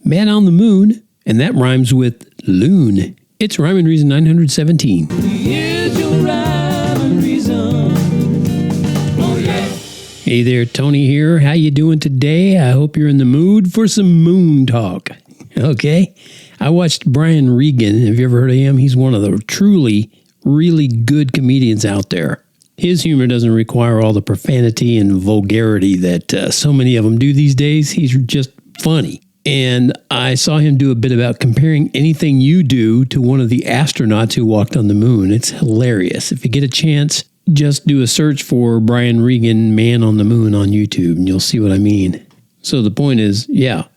Man on the Moon, and that rhymes with loon. It's Rhyme and Reason 917. Here's your rhyme and reason. Oh yeah. Hey there, Tony here. How you doing today? I hope you're in the mood for some moon talk. Okay? I watched Brian Regan. Have you ever heard of him? He's one of the truly, really good comedians out there. His humor doesn't require all the profanity and vulgarity that so many of them do these days. He's just funny. And I saw him do a bit about comparing anything you do to one of the astronauts who walked on the moon. It's hilarious. If you get a chance, just do a search for Brian Regan, Man on the Moon on YouTube, and you'll see what I mean. So the point is,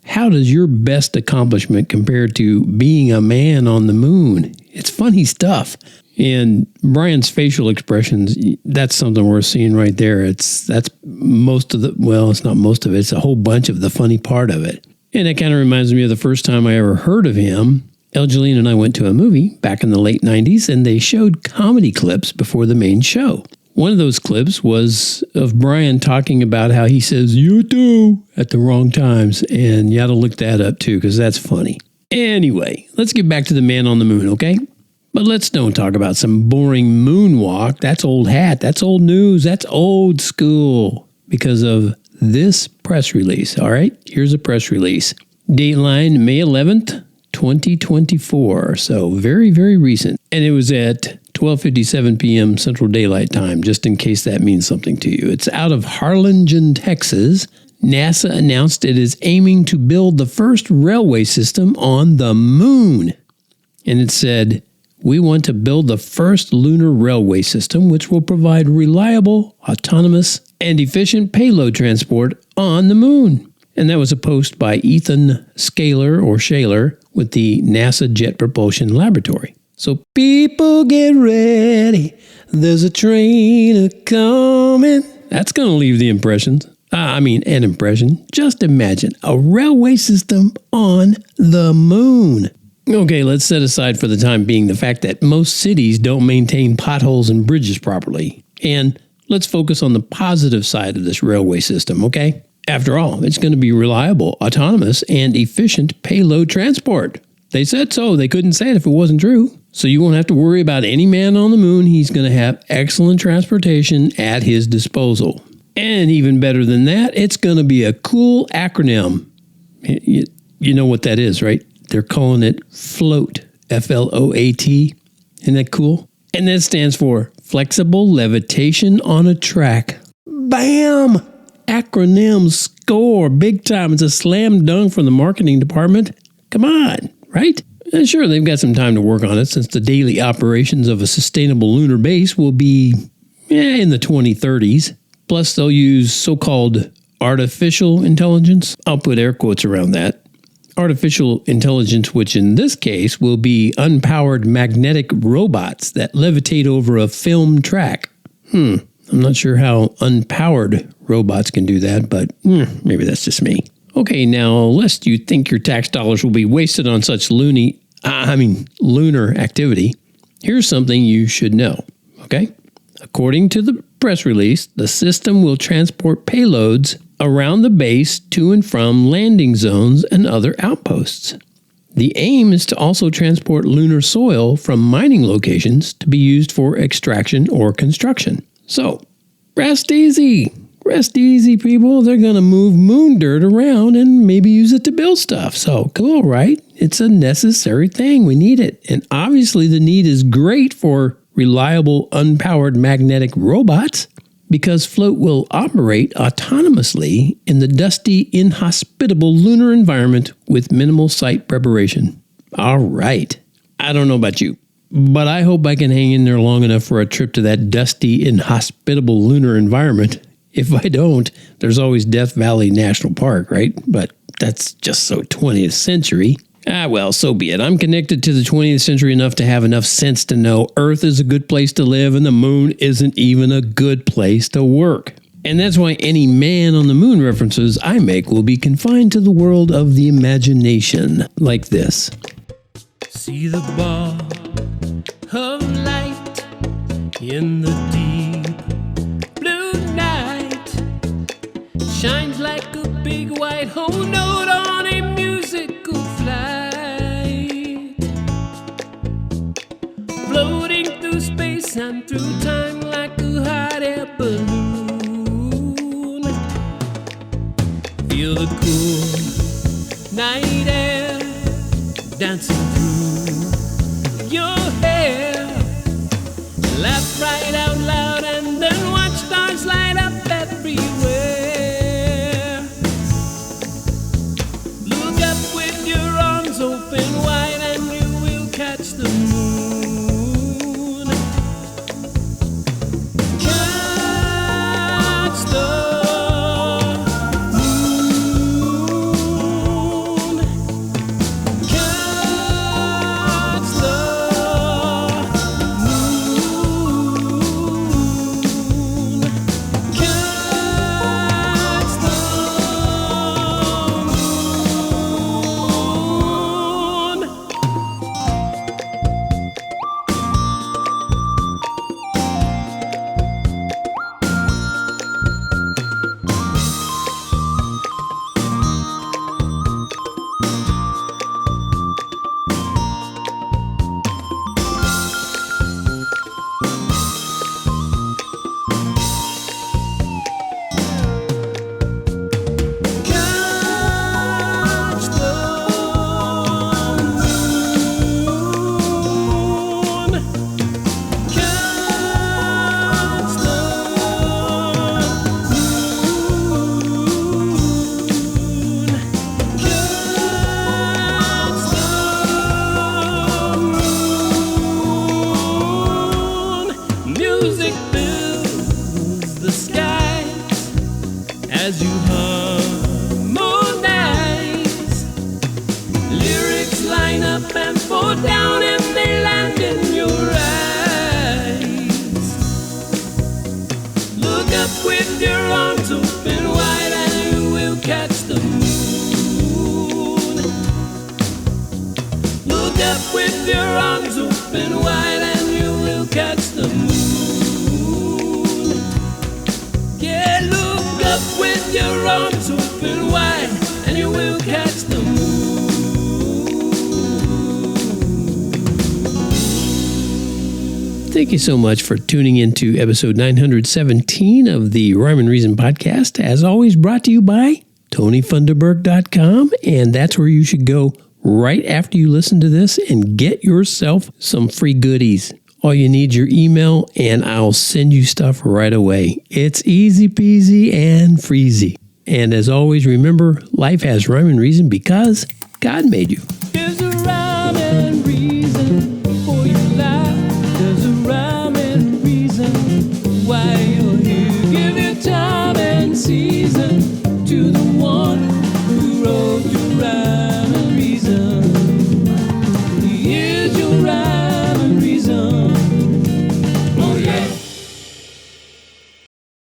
how does your best accomplishment compare to being a man on the moon? It's funny stuff. And Brian's facial expressions, that's something worth seeing right there. That's most of it's not most of it. It's a whole bunch of the funny part of it. And it kind of reminds me of the first time I ever heard of him. Elgeline and I went to a movie back in the late 90s, and they showed comedy clips before the main show. One of those clips was of Brian talking about how he says, "you too," at the wrong times. And you ought to look that up too, because that's funny. Anyway, let's get back to the Man on the Moon, okay? But let's don't talk about some boring moonwalk. That's old hat. That's old news. That's old school because of this press release. All right, here's a press release. Dateline, May 11th, 2024. So very, very recent. And it was at 12:57 p.m. Central Daylight Time, just in case that means something to you. It's out of Harlingen, Texas. NASA announced it is aiming to build the first railway system on the moon. And it said, "We want to build the first lunar railway system, which will provide reliable, autonomous, and efficient payload transport on the moon." And that was a post by Ethan Shaler with the NASA Jet Propulsion Laboratory. So people get ready. There's a train a-coming. That's going to leave the impressions. An impression. Just imagine a railway system on the moon. Okay, let's set aside for the time being the fact that most cities don't maintain potholes and bridges properly. And let's focus on the positive side of this railway system, okay? After all, it's going to be reliable, autonomous, and efficient payload transport. They said so. They couldn't say it if it wasn't true. So you won't have to worry about any man on the moon. He's going to have excellent transportation at his disposal. And even better than that, it's going to be a cool acronym. You know what that is, right? They're calling it FLOAT, F-L-O-A-T. Isn't that cool? And that stands for Flexible Levitation on a Track. Bam! Acronym score. Big time. It's a slam dunk from the marketing department. Come on, right? And sure, they've got some time to work on it since the daily operations of a sustainable lunar base will be in the 2030s. Plus, they'll use so-called artificial intelligence. I'll put air quotes around that. Artificial intelligence, which in this case will be unpowered magnetic robots that levitate over a film track. I'm not sure how unpowered robots can do that, but maybe that's just me. Okay, now, lest you think your tax dollars will be wasted on such lunar activity, here's something you should know, okay? According to the press release, the system will transport payloads around the base to and from landing zones and other outposts. The aim is to also transport lunar soil from mining locations to be used for extraction or construction. So, rest easy. Rest easy, people. They're going to move moon dirt around and maybe use it to build stuff. So, cool, right? It's a necessary thing. We need it. And obviously the need is great for reliable, unpowered magnetic robots, because FLOAT will operate autonomously in the dusty, inhospitable lunar environment with minimal site preparation. All right. I don't know about you, but I hope I can hang in there long enough for a trip to that dusty, inhospitable lunar environment. If I don't, there's always Death Valley National Park, right? But that's just so 20th century. Well, so be it. I'm connected to the 20th century enough to have enough sense to know Earth is a good place to live and the moon isn't even a good place to work. And that's why any man on the moon references I make will be confined to the world of the imagination, like this. See the ball of light in the deep blue night. Shines like a big white whole note on a musical night air dancing through your hair. Laugh right out loud and then watch stars light up everywhere. Look up with your arms open wide and you will catch the moon. Catch the moon. Catch the moon. Catch the moon. Catch the moon. Catch the moon. Catch the moon. Music fills the skies as you harmonize. Lyrics line up and fall down and they land in your eyes. Look up with your arms open wide and you will catch the moon. Look up with your arms open wide and you will catch the moon. Yeah, look up with your arms open wide and you will catch the moon. Thank you so much for tuning into episode 917 of the Rhyme and Reason podcast. As always, brought to you by TonyFunderburk.com. And that's where you should go right after you listen to this and get yourself some free goodies. All you need is your email and I'll send you stuff right away. It's easy peasy and freezy. And as always, remember, life has rhyme and reason because God made you. Here's a rhyme and reason.